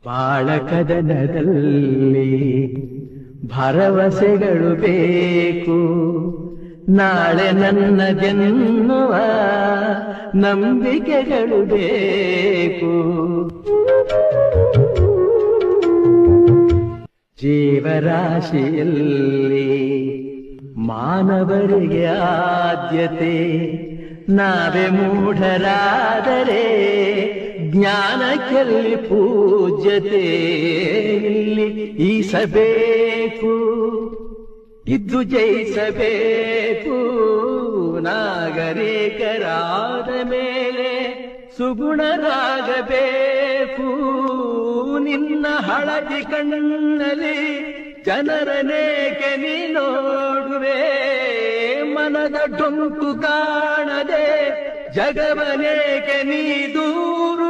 ಬಾಳ ಕದನದಲ್ಲಿ ಭರವಸೆಗಳು ಬೇಕು, ನಾಳೆ ನನ್ನದೆನ್ನುವ ನಂಬಿಕೆಗಳು ಬೇಕು. ಜೀವರಾಶಿಯಲ್ಲಿ ಮಾನವರಿಗೆ ಆದ್ಯತೆ, ನಾವೇ ಮೂಢರಾದರೆ ಜ್ಞಾನಕ್ಕೆಲ್ಲಿ ಪೂಜ್ಯತೆ. ಇಲ್ಲಿ ಈಸಬೇಕು, ಇದ್ದು ಜಯಿಸಬೇಕು, ನಾಗರಿಕರಾದ ಮೇಲೆ ಸುಗುಣರಾಗಬೇಕು. ನಿನ್ನ ಹಳದಿ ಕಣ್ಣಲ್ಲಿ ಜನರನೇಕೆ ನೀ ನೋಡುವೆ, ಮನದ ಡೊಂಕು ಕಾಣದೆ ಜಗವನೇಕೆ ನೀ ದೂರು